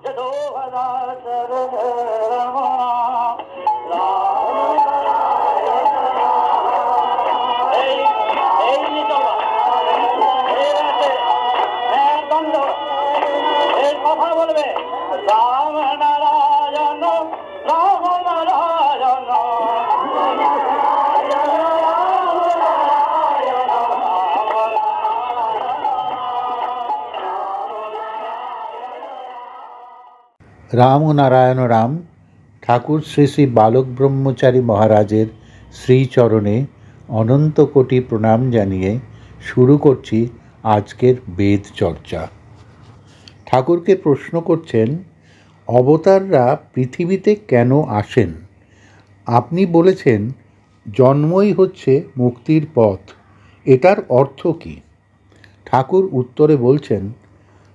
কথা বলবে রাম নারায়ণ রাম নারায়ণ রাম ও নারায়ণ রাম ঠাকুর শ্রী শ্রী বালক ব্রহ্মচারী মহারাজের শ্রীচরণে অনন্ত কোটি প্রণাম জানিয়ে শুরু করছি আজকের বেদ চর্চা। ঠাকুরকে প্রশ্ন করছেন, অবতাররা পৃথিবীতে কেন আসেন? আপনি বলেছেন জন্মই হচ্ছে মুক্তির পথ, এটার অর্থ কী? ঠাকুর উত্তরে বলছেন,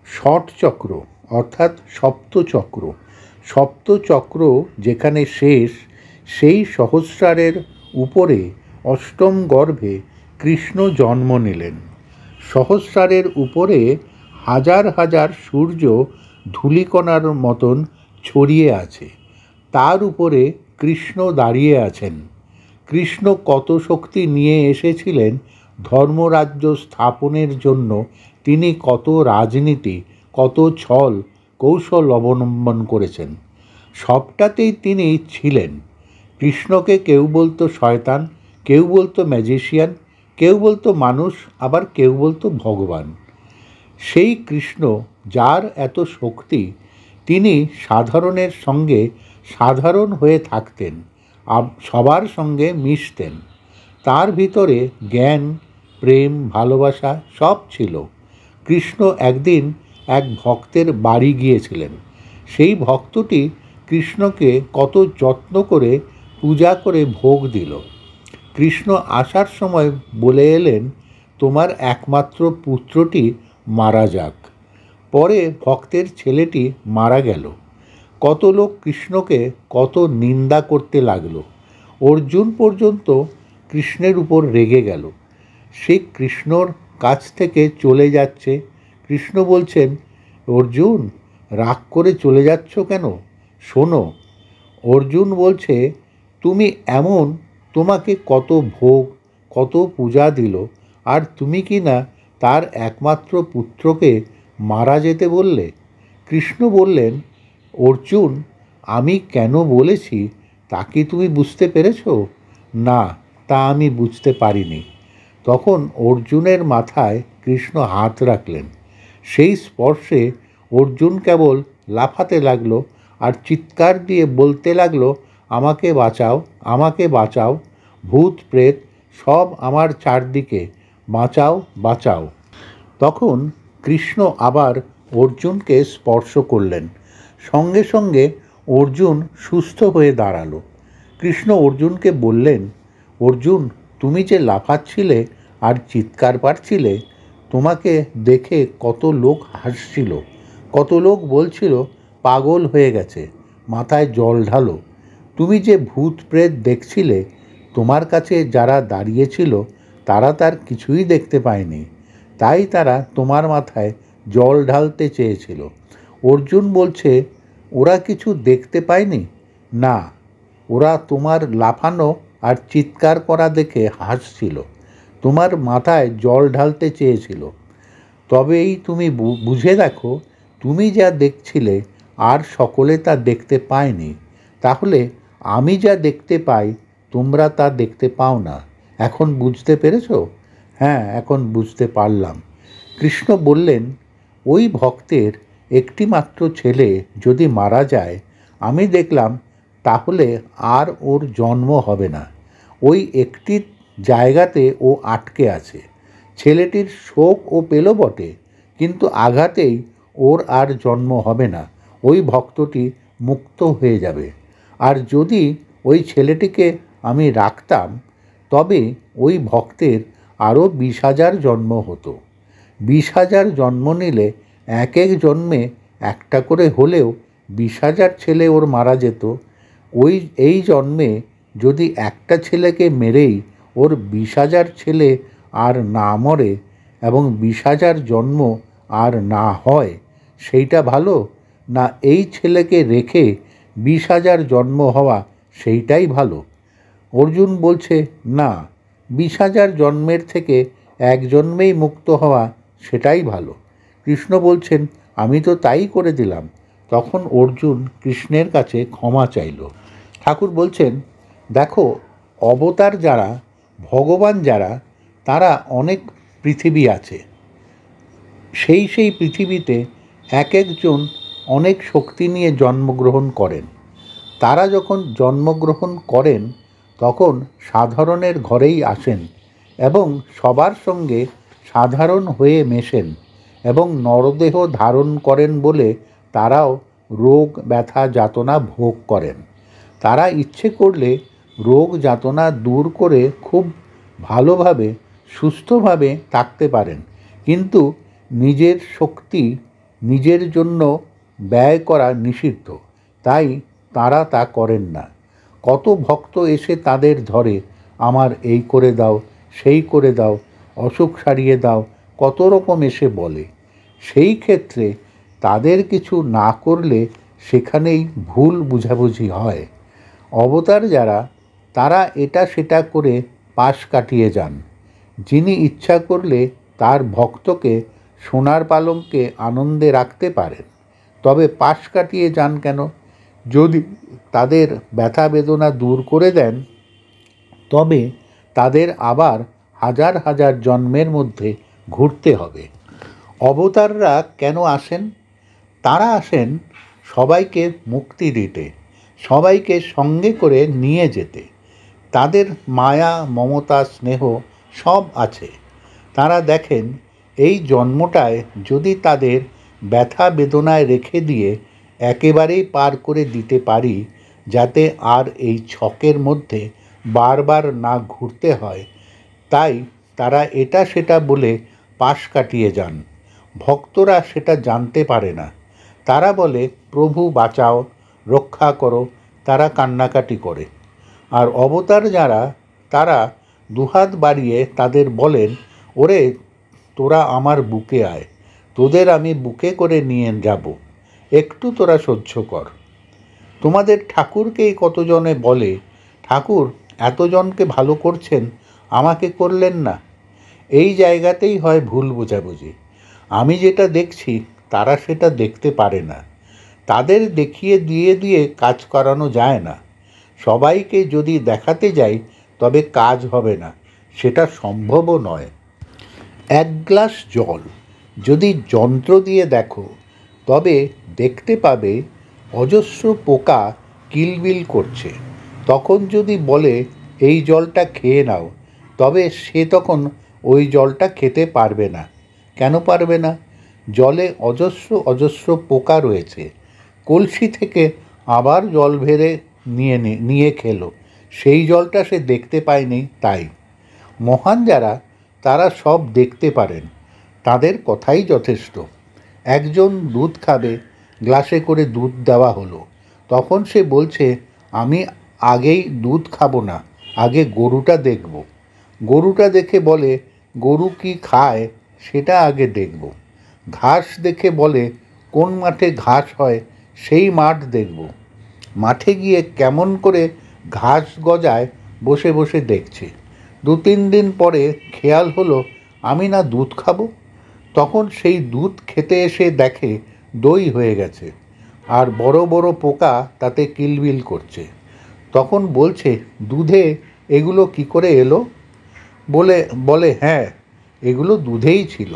ষটচক্র অর্থাৎ সপ্তচক্র, সপ্তচক্র যেখানে শেষ, সেই সহস্রারের উপরে অষ্টম গর্ভে কৃষ্ণ জন্ম নিলেন। সহস্রারের উপরে হাজার হাজার সূর্য ধূলিকণার মতন ছড়িয়ে আছে, তার উপরে কৃষ্ণ দাঁড়িয়ে আছেন। কৃষ্ণ কত শক্তি নিয়ে এসেছিলেন ধর্মরাজ্য স্থাপনের জন্য, তিনি কত রাজনীতি, কত ছল কৌশল অবলম্বন করেছেন, সবটাতেই তিনি ছিলেন। কৃষ্ণকে কেউ বলতো শয়তান, কেউ বলতো ম্যাজিশিয়ান, কেউ বলতো মানুষ, আবার কেউ বলতো ভগবান। সেই কৃষ্ণ, যার এত শক্তি, তিনি সাধারণের সঙ্গে সাধারণ হয়ে থাকতেন, সবার সঙ্গে মিশতেন। তার ভিতরে জ্ঞান, প্রেম, ভালোবাসা সব ছিল। কৃষ্ণ একদিন এক ভক্তের বাড়ি গিয়েছিলেন। সেই ভক্তটি কৃষ্ণকে কত যত্ন করে পূজা করে ভোগ দিল। কৃষ্ণ আসার সময় বলে এলেন, তোমার একমাত্র পুত্রটি মারা যাক। পরে ভক্তের ছেলেটি মারা গেল। কত লোক কৃষ্ণকে কত নিন্দা করতে লাগলো। অর্জুন পর্যন্ত কৃষ্ণের উপর রেগে গেল। সে কৃষ্ণর কাছ থেকে চলে যাচ্ছে। কৃষ্ণ বলছেন, অর্জুন, রাগ করে চলে যাচ্ছ কেন? শোনো। অর্জুন বলছে, তুমি এমন, তোমাকে কত ভোগ, কত পূজা দিল, আর তুমি কি না তার একমাত্র পুত্রকে মারা যেতে বললে? কৃষ্ণ বললেন, অর্জুন, আমি কেন বলেছি তা কি তুমি বুঝতে পেরেছ? না, তা আমি বুঝতে পারিনি। তখন অর্জুনের মাথায় কৃষ্ণ হাত রাখলেন। সেই স্পর্শে অর্জুন কেবল লাফাতে লাগলো আর চিৎকার দিয়ে বলতে লাগলো, আমাকে বাঁচাও, আমাকে বাঁচাও, ভূত প্রেত সব আমার চারদিকে, বাঁচাও, বাঁচাও। তখন কৃষ্ণ আবার অর্জুনকে স্পর্শ করলেন। সঙ্গে সঙ্গে অর্জুন সুস্থ হয়ে দাঁড়ালো। কৃষ্ণ অর্জুনকে বললেন, অর্জুন, তুমি যে লাফাচ্ছিলে আর চিৎকার পাচ্ছিলে, তোমাকে দেখে কত লোক হাসছিল, কত লোক বলছিল পাগল হয়ে গেছে, মাথায় জল ঢালো। তুমি যে ভূত প্রেত দেখছিলে, তোমার কাছে যারা দাঁড়িয়েছিল তারা তার কিছুই দেখতে পায়নি, তাই তারা তোমার মাথায় জল ঢালতে চেয়েছিল। অর্জুন বলছে, ওরা কিছু দেখতে পায়নি? না, ওরা তোমার লাফানো আর চিৎকার করা দেখে হাসছিল, তোমার মাথায় জল ঢালতে চেয়েছিল। তবেই তুমি বুঝে দেখো, তুমি যা দেখছিলে আর সকলে তা দেখতে পায়নি। তাহলে আমি যা দেখতে পাই, তোমরা তা দেখতে পাও না। এখন বুঝতে পেরেছ? হ্যাঁ, এখন বুঝতে পারলাম। কৃষ্ণ বললেন, ওই ভক্তের একটি মাত্র ছেলে যদি মারা যায়, আমি দেখলাম, তাহলে আর ওর জন্ম হবে না। ওই একটি জায়গাতে ও আটকে আছে। ছেলেটির শোক ও পেল বটে, কিন্তু আঘাতেই ওর আর জন্ম হবে না। ওই ভক্তটি মুক্ত হয়ে যাবে। আর যদি ওই ছেলেটিকে আমি রাখতাম, তবে ওই ভক্তের আরও 20,000 জন্ম হতো। 20,000 জন্ম নিলে এক এক জন্মে একটা করে হলেও 20,000 ছেলে ওর মারা যেত। এই জন্মে যদি একটা ছেলেকে মেরেই ওর 20,000 ছেলে আর না মরে এবং 20,000 জন্ম আর না হয়, সেইটা ভালো না এই ছেলেকে রেখে 20,000 জন্ম হওয়া সেইটাই ভালো? অর্জুন বলছে, না, 20,000 জন্মের থেকে এক জন্মেই মুক্ত হওয়া সেটাই ভালো। কৃষ্ণ বলছেন, আমি তো তাই করে দিলাম। তখন অর্জুন কৃষ্ণের কাছে ক্ষমা চাইল। ঠাকুর বলছেন, দেখো, অবতার যারা, ভগবান যারা, তারা অনেক পৃথিবী আছে। সেই পৃথিবীতে এক একজন অনেক শক্তি নিয়ে জন্মগ্রহণ করেন। তারা যখন জন্মগ্রহণ করেন তখন সাধারণের ঘরেই আসেন এবং সবার সঙ্গে সাধারণ হয়ে মেশেন এবং নরদেহ ধারণ করেন বলে তারাও রোগ ব্যথা যাতনা ভোগ করেন। তারা ইচ্ছে করলে রোগ যাতনা দূর করে খুব ভালোভাবে সুস্থভাবে থাকতে পারেন, কিন্তু নিজের শক্তি নিজের জন্য ব্যয় করা নিষিদ্ধ, তাই তারা তা করেন না। কত ভক্ত এসে তাদের ধরে, আমার এই করে দাও, সেই করে দাও, অসুখ সারিয়ে দাও, কত রকম এসে বলে। সেই ক্ষেত্রে তাদের কিছু না করলে সেখানেই ভুল বুঝাবুঝি হয়। অবতার যারা, তারা এটা সেটা করে পাশ কাটিয়ে যান। যিনি ইচ্ছা করলে তার ভক্তকে সোনার পালঙ্কে আনন্দে রাখতে পারেন, তবে পাশ কাটিয়ে যান কেন? যদি তাদের ব্যথা বেদনা দূর করে দেন তবে তাদের আবার হাজার হাজার জন্মের মধ্যে ঘুরতে হবে। অবতাররা কেন আসেন? তারা আসেন সবাইকে মুক্তি দিতে, সবাইকে সঙ্গে করে নিয়ে যেতে। তাদের মায়া মমতা স্নেহ সব আছে। তারা দেখেন এই জন্মটায় যদি তাদের ব্যথা বেদনায় রেখে দিয়ে একেবারেই পার করে দিতে পারি, যাতে আর এই ছকের মধ্যে বারবার না ঘুরতে হয়, তাই তারা এটা সেটা বলে পাশ কাটিয়ে যান। ভক্তরা সেটা জানতে পারে না। তারা বলে, প্রভু বাঁচাও, রক্ষা করো, তারা কান্নাকাটি করে। আর অবতার যারা, তারা দুহাত বাড়িয়ে তাদের বলেন, ওরে তোরা আমার বুকে আয়, তোদের আমি বুকে করে নিয়ে যাব, একটু তোরা সহ্য কর। তোমাদের ঠাকুরকেই কতজনে বলে, ঠাকুর এতজনকে ভালো করছেন, আমাকে করলেন না। এই জায়গাতেই হয় ভুল বোঝাবুঝি। আমি যেটা দেখছি তারা সেটা দেখতে পারে না। তাদের দেখিয়ে দিয়ে দিয়ে কাজ করানো যায় না। সবাইকে যদি দেখাতে যাই তবে কাজ হবে না, সেটা সম্ভবও নয়। এক গ্লাস জল যদি যন্ত্র দিয়ে দেখো তবে দেখতে পাবে অজস্র পোকা কিলবিল করছে। তখন যদি বলে এই জলটা খেয়ে নাও, তবে সে তখন ওই জলটা খেতে পারবে না। কেন পারবে না? জলে অজস্র অজস্র পোকা রয়েছে। কলসি থেকে আবার জল ভেরে নিয়ে খেলো, সেই জলটা সে দেখতে পায়নি। তাই মহান যারা, তারা সব দেখতে পারেন, তাদের কথাই যথেষ্ট। একজন দুধ খাবে, গ্লাসে করে দুধ দেওয়া হলো, তখন সে বলছে, আমি আগেই দুধ খাবো না, আগে গরুটা দেখব। গরুটা দেখে বলে, গরু কি খায় সেটা আগে দেখব। ঘাস দেখে বলে, কোন মাঠে ঘাস হয় সেই মাঠ দেখব। মাঠে গিয়ে কেমন করে ঘাস গজায় বসে বসে দেখছে। 2-3 দিন পরে খেয়াল হলো, আমি না দুধ খাবো। তখন সেই দুধ খেতে এসে দেখে দই হয়ে গেছে, আর বড় বড় পোকা তাতে কিলবিল করছে। তখন বলছে, দুধে এগুলো কি করে এলো? বলে হ্যাঁ, এগুলো দুধেই ছিল।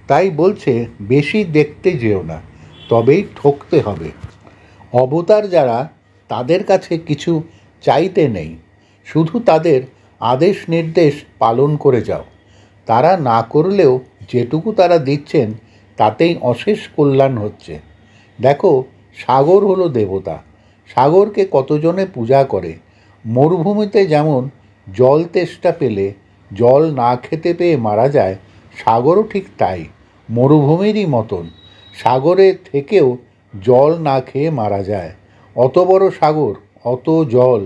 তাই বলছে, বেশি দেখতে যেও না, তবেই ঠকতে হবে। অবতার যারা, তাদের কাছে কিছু চাইতে নেই, শুধু তাদের আদেশ নির্দেশ পালন করে যাও। তারা না করলেও যেটুকু তারা দিচ্ছেন তাতেই অশেষ কল্যাণ হচ্ছে। দেখো, সাগর হলো দেবতা। সাগরকে কতজনে পূজা করে। মরুভূমিতে যেমন জল তেষ্টা পেলে জল না খেতে পেয়ে মারা যায়, সাগরও ঠিক তাই, মরুভূমিরই মতন। সাগরে থেকেও জল না খেয়ে মারা যায়। অত বড় সাগর, অত জল,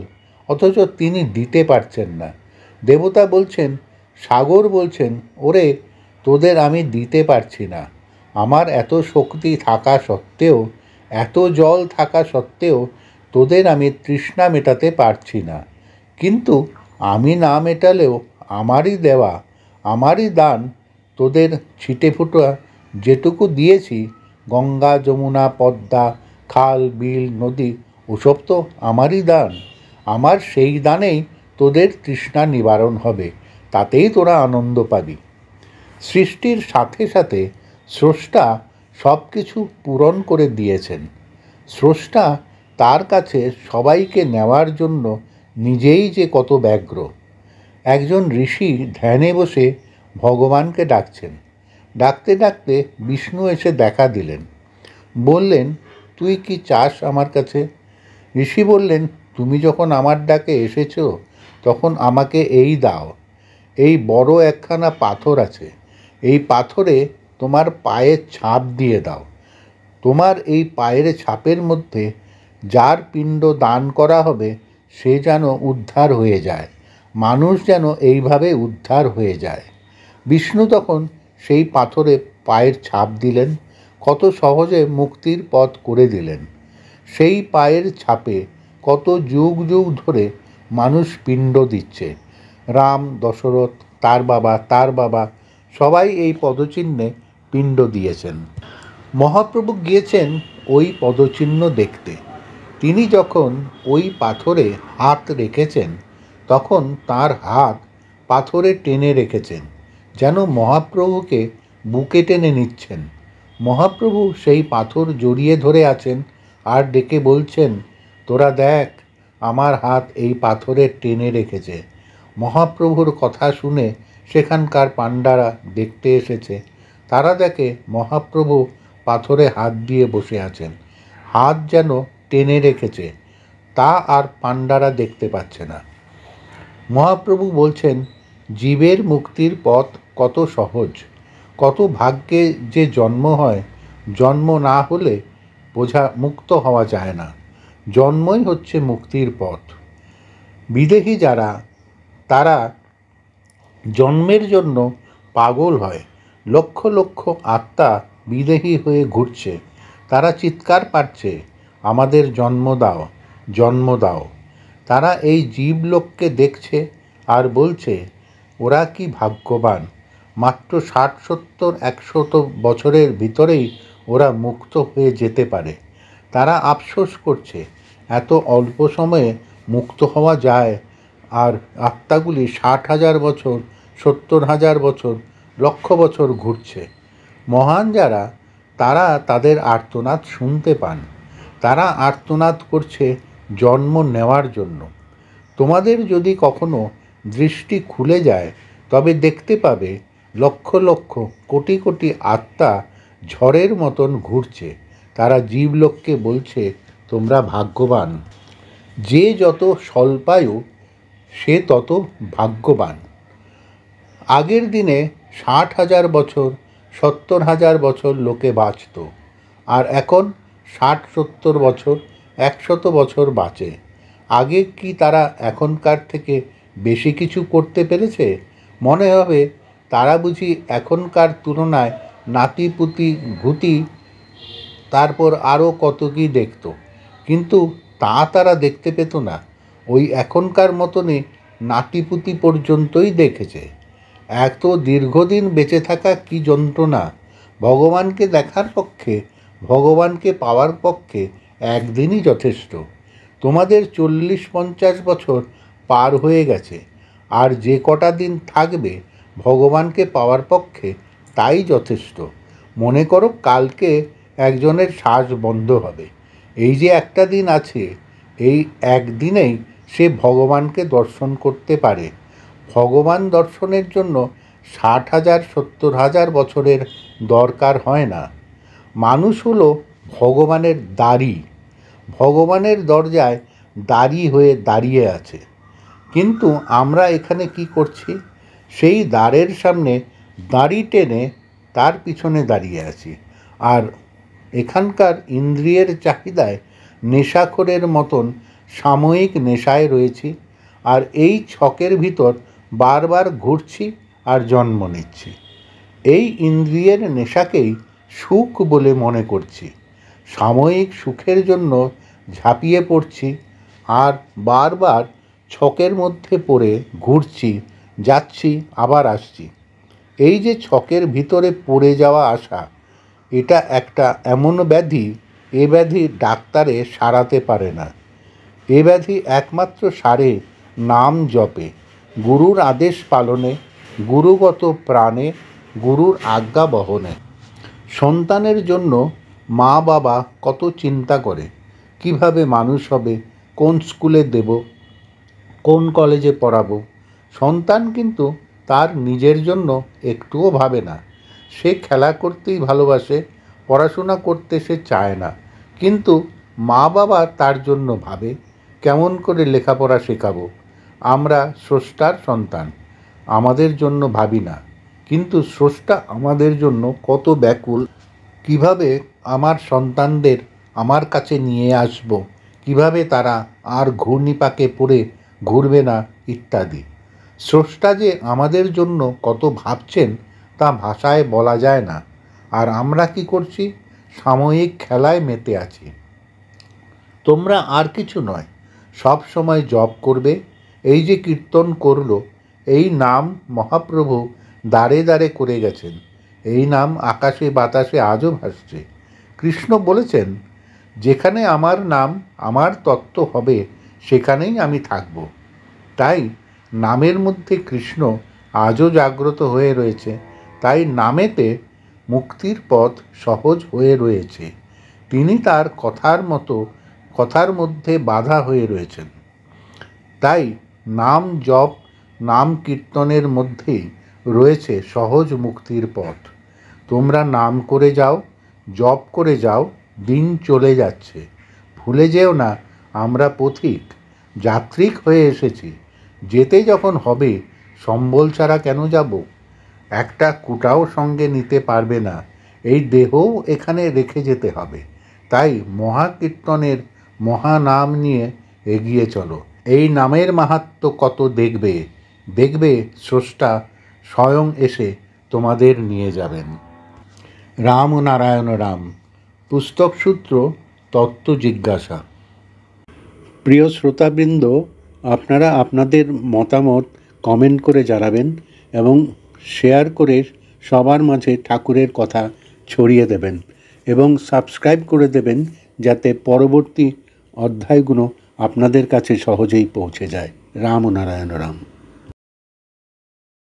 অথচ তিনি দিতে পারছেন না। দেবতা বলছেন, সাগর বলছেন, ওরে তোদের আমি দিতে পারছি না। আমার এত শক্তি থাকা সত্ত্বেও এত জল থাকা সত্ত্বেও তোদের আমি তৃষ্ণা মেটাতে পারছি না, কিন্তু আমি না মেটালেও আমারই দেওয়া, আমারই দান তোদের ছিটে ফুটা যেটুকু দিয়েছি, গঙ্গা যমুনা পদ্মা খাল বিল নদী, ওসব তো আমারই দান। আমার সেই দানেই তোদের তৃষ্ণা নিবারণ হবে, তাতেই তোরা আনন্দ পাবি। সৃষ্টির সাথে সাথে স্রষ্টা সব কিছু পূরণ করে দিয়েছেন। স্রষ্টা তার কাছে সবাইকে নেওয়ার জন্য নিজেই যে কত ব্যগ্র। একজন ঋষি ধ্যানে বসে ভগবানকে ডাকছেন। ডাকতে ডাকতে বিষ্ণু এসে দেখা দিলেন। বললেন, তুই কি চাস আমার কাছে? ঋষি বললেন, তুমি যখন আমার ডাকে এসেছো তখন আমাকে এই দাও। এই বড় একখানা পাথর আছে, এই পাথরে তোমার পায়ের ছাপ দিয়ে দাও। তোমার এই পায়ের ছাপের মধ্যে যার পিণ্ড দান করা হবে সে যেন উদ্ধার হয়ে যায়, মানুষ যেন এইভাবে উদ্ধার হয়ে যায়। বিষ্ণু তখন সেই পাথরে পায়ের ছাপ দিলেন, কত সহজে মুক্তির পথ করে দিলেন। সেই পায়ের ছাপে কত যুগ যুগ ধরে মানুষ পিণ্ড দিচ্ছে। রাম, দশরথ, তার বাবা সবাই এই পদচিহ্নে পিণ্ড দিয়েছেন। মহাপ্রভু গিয়েছেন ওই পদচিহ্ন দেখতে। তিনি যখন ওই পাথরে হাত রেখেছেন তখন তার হাত পাথরে টেনে রেখেছেন, যেন মহাপ্রভুকে বুকে টেনে নিচ্ছেন। মহাপ্রভু সেই পাথর জড়িয়ে ধরে আছেন আর ডেকে বলছেন, তোরা দেখ, আমার হাত এই পাথরে টেনে রেখেছে। মহাপ্রভুর কথা শুনে সেখানকার পাণ্ডারা দেখতে এসেছে। তারা দেখে মহাপ্রভু পাথরে হাত দিয়ে বসে আছেন, হাত যেন টেনে রেখেছে, তা আর পাণ্ডারা দেখতে পাচ্ছে না। মহাপ্রভু বলছেন, জীবের মুক্তির পথ কত সহজ, কত ভাগ্যে যে জন্ম হয়, জন্ম না হলে মুক্ত হওয়া যায় না। জন্মই হচ্ছে মুক্তির পথ। বিদেহী যারা, তারা জন্মের জন্য পাগল হয়। লক্ষ লক্ষ আত্মা বিদেহী হয়ে ঘুরছে, তারা চিৎকার পাচ্ছে, আমাদের জন্ম দাও, জন্ম দাও। তারা এই জীবলোককে দেখছে আর বলছে, ওরা কি ভাগ্যবান, মাত্র 60-70-100 বছরের ভিতরেই ওরা মুক্ত হয়ে যেতে পারে। তারা আফসোস করছে, এত অল্প সময়ে মুক্ত হওয়া যায়, আর আত্মাগুলি 60,000 বছর, 70,000 বছর, লক্ষ বছর ঘুরছে। মহান যারা, তারা তাদের আর্তনাদ শুনতে পান। তারা আর্তনাদ করছে জন্ম নেওয়ার জন্য। তোমাদের যদি কখনো দৃষ্টি খুলে যায় তবে দেখতে পাবে লক্ষ লক্ষ কোটি কোটি আত্মা ঝড়ের মতন ঘুরছে। তারা জীবলোককে বলছে, তোমরা ভাগ্যবান। যে যত স্বল্পায়ু সে তত ভাগ্যবান। আগের দিনে 60,000 বছর, 70,000 বছর লোকে বাঁচত, আর এখন 60-70 বছর, 100 বছর বাঁচে। আগে কি তারা এখনকার থেকে বেশি কিছু করতে পেরেছে? মনে হবে তারা বুঝি এখনকার তুলনায় নাতিপুতি, ঘুতি, তারপর আরও কত কী দেখত, কিন্তু তা তারা দেখতে পেত না। ওই এখনকার মতনই নাতিপুতি পর্যন্তই দেখেছে। এত দীর্ঘদিন বেঁচে থাকা কি যন্ত্রণা! ভগবানকে দেখার পক্ষে, ভগবানকে পাওয়ার পক্ষে একদিনই যথেষ্ট। তোমাদের 40-50 বছর পার হয়ে গেছে, আর যে কটা দিন থাকবে ভগবানকে পাওয়ার পক্ষে তাই যথেষ্ট। মনে করো কালকে একজনের শ্বাস বন্ধ হবে, এই যে একটা দিন আছে, এই একদিনেই সে ভগবানকে দর্শন করতে পারে। ভগবান দর্শনের জন্য 60,000-70,000 বছরের দরকার হয় না। মানুষ হলো ভগবানের দ্বারী, ভগবানের দরজায় দাঁড়ি হয়ে দাঁড়িয়ে আছে। কিন্তু আমরা এখানে কি করছি? সেই দ্বারের সামনে দাঁড়ি টেনে তার পিছনে দাঁড়িয়ে আছি, আর এখানকার ইন্দ্রিয়ের চাহিদায় নেশাখোরের মতন সাময়িক নেশায় রয়েছি, আর এই ছকের ভিতর বারবার ঘুরছি আর জন্ম নিচ্ছি। এই ইন্দ্রিয়ের নেশাকেই সুখ বলে মনে করছি। সাময়িক সুখের জন্য ঝাঁপিয়ে পড়ছি আর বারবার ছকের মধ্যে পড়ে ঘুরছি, যাচ্ছি, আবার আসছি। এই যে ছকের ভিতরে পড়ে যাওয়া আসা, এটা একটা এমন ব্যাধি, এ ব্যাধি ডাক্তারে সারাতে পারে না। এ ব্যাধি একমাত্র সারে নাম জপে, গুরুর আদেশ পালনে, গুরুগত প্রাণে, গুরুর আজ্ঞা বহনে। সন্তানের জন্য মা বাবা কত চিন্তা করে, কিভাবে মানুষ হবে, কোন স্কুলে দেব, কোন কলেজে পড়াবো। সন্তান কিন্তু তার নিজের জন্য একটুও ভাবে না। সে খেলা করতেই ভালোবাসে, পড়াশোনা করতে সে চায় না। কিন্তু মা বাবা তার জন্য ভাবে কেমন করে লেখাপড়া শেখাবো। আমরা স্রষ্টার সন্তান, আমাদের জন্য ভাবি না, কিন্তু স্রষ্টা আমাদের জন্য কত ব্যাকুল। কিভাবে আমার সন্তানদের আমার কাছে নিয়ে আসব, কিভাবে তারা আর ঘূর্ণিপাকে পড়ে ঘুরবে না ইত্যাদি। স্রষ্টা যে আমাদের জন্য কত ভাবছেন তা ভাষায় বলা যায় না। আর আমরা কি করছি? সাময়িক খেলায় মেতে আছি। তোমরা আর কিছু নয়, সব সময় জপ করবে। এই যে কীর্তন করলো, এই নাম মহাপ্রভু দ্বারে দ্বারে করে গেছেন। এই নাম আকাশে বাতাসে আজও ভাসছে। কৃষ্ণ বলেছেন, যেখানে আমার নাম, আমার তত্ত্ব হবে, সেখানেই আমি থাকব। তাই নামের মধ্যে কৃষ্ণ আজও জাগ্রত হয়ে রয়েছে। তাই নামেতে মুক্তির পথ সহজ হয়ে রয়েছে। তিনি তার কথার মধ্যে বাধা হয়ে রয়েছেন। তাই নাম জপ, নাম কীর্তনের মধ্যেই রয়েছে সহজ মুক্তির পথ। তোমরা নাম করে যাও, জপ করে যাও, দিন চলে যাচ্ছে। ভুলে যেও না, আমরা পথিক, যাত্রিক হয়ে এসেছি। যেতে যখন হবে, সম্বল ছাড়া কেন যাব? একটা কুটাও সঙ্গে নিতে পারবে না, এই দেহও এখানে রেখে যেতে হবে। তাই মহাকীর্তনের মহানাম নিয়ে এগিয়ে চলো। এই নামের মাহাত্ম্য কত দেখবে, দেখবে স্রষ্টা স্বয়ং এসে তোমাদের নিয়ে যাবেন। রাম ও নারায়ণ রাম। পুস্তক সূত্র তত্ত্ব জিজ্ঞাসা। প্রিয় শ্রোতাবৃন্দ, আপনারা আপনাদের মতামত কমেন্ট করে জানাবেন এবং শেয়ার করে সবার মাঝে ঠাকুরের কথা ছড়িয়ে দেবেন এবং সাবস্ক্রাইব করে দেবেন, যাতে পরবর্তী অধ্যায়গুলো আপনাদের কাছে সহজেই পৌঁছে যায়। রাম ও নারায়ণ রাম।